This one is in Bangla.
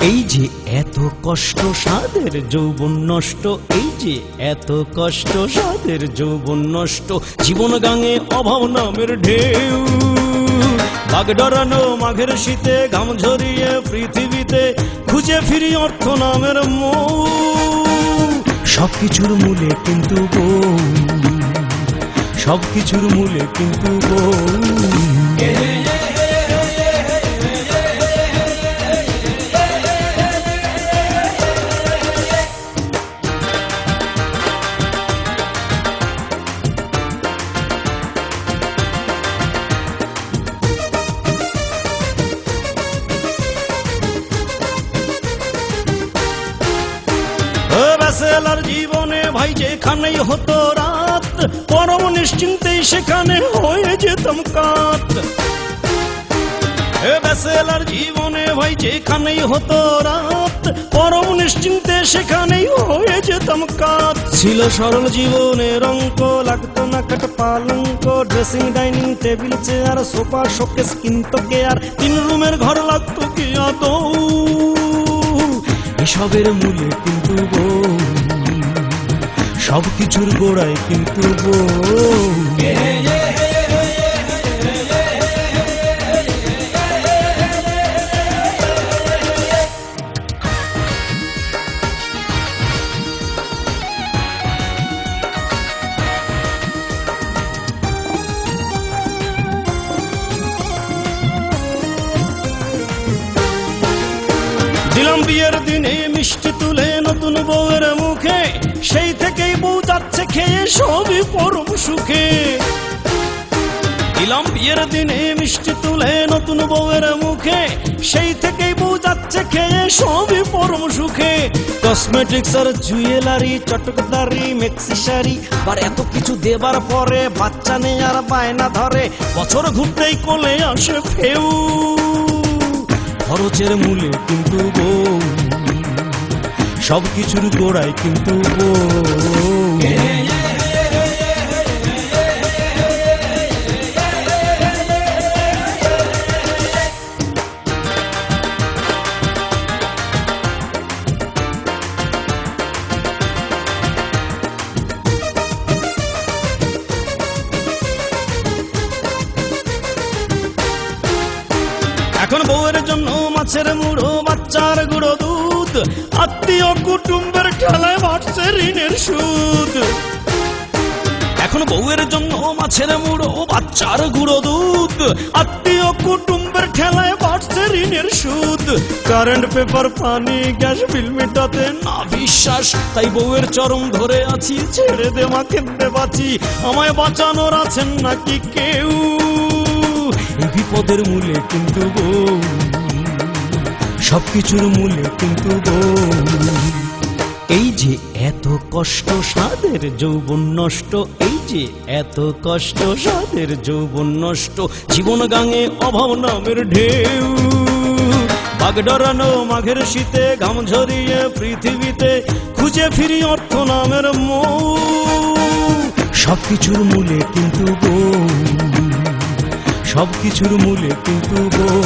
এই যে এত কষ্ট সাদের যৌবন নষ্ট, এই যে এত কষ্ট সাদের যৌবন নষ্ট, জীবন গাঙে অভাব নামের ঢেউ। বাঘ ডরানো মাঘের শীতে ঘাম ঝরিয়ে পৃথিবীতে খুঁজে ফিরি অর্থ নামের মৌ। সবকিছুর মূলে কিন্তু বউ, সবকিছুর মূলে কিন্তু বউ। ব্যাচেলর জীবনে ভাই যেখানেই হতো রাত, পরম নিশ্চিন্তেই সেখানে হয়ে যেতাম কাত। ব্যাচেলর জীবনে ভাই যেখানেই হতো রাত, পরম নিশ্চিন্তে সেখানেই হয়ে যেতাম কাত। ছিল সরল জীবনের অঙ্ক, লাগতো না কাট পালঙ্ক, dressing dining table chair sofa showcase কিনতো কে আর, 3 রুমের ঘর লাগতো কি আদৌ। এসবের মূলে কিন্তু বউ, সবকিছুর গোড়ায় কিন্তু বউ। দিলাম বিয়ের দিনে মিষ্টি তুলে নতুন বউয়ের মুখে, সেই থেকেই বউ যাচ্ছে খেয়ে সবই পরম সুখে। দিলাম বিয়ের দিনে মিষ্টি তুলে নতুন বউয়ের মুখে, সেই থেকেই বউ যাচ্ছে খেয়ে সবই পরম সুখে। কসমেটিক্স আর জুয়েলারি, চটকদারি, মেক্সি শাড়ি, আর এত কিছু দেবার পরে বাচ্চা নেই আর বায়না ধরে, বছর ঘুরতেই কোলে আসে ফেউ। খরচের মূলে কিন্তু বউ, সবকিছুর গোড়ায় কিন্তু বউ। এখন বউয়ের জন্য মাছের মুড়ো, বাচ্চার গুঁড়ো দুধ, আত্মীয় কুটুম্বের ঠেলায় বাড়ছে ঋণের সুদ। এখন বউয়ের জন্য মাছের মুড়ো, বাচ্চার গুঁড়ো দুধ, আত্মীয় কুটুম্বের ঠেলায় বাড়ছে ঋণের সুদ। কারেন্ট পেপার পানি গ্যাস বিল মেটাতে না বিশ্বাস, তাই বউয়ের চরম ধরে আছি, ছেড়ে দে মা কেঁদে বাঁচি, আমায় বাঁচানোর আছেন নাকি কেউ। এই বিপদের মূলে কিন্তু বউ, সবকিছুর মূলে কিন্তু বউ। এই যে এত কষ্ট সাদের যৌবন নষ্ট, এই যে এত কষ্ট সাদের যৌবন নষ্ট, জীবন গাঙে অভাব নামের ঢেউ। বাঘ ডরানো মাঘের শীতে ঘাম ঝরিয়ে পৃথিবীতে খুঁজে ফিরি অর্থ নামের মৌ। সবকিছুর মূলে কিন্তু বউ, সবকিছুর মূলে কিন্তু বউ।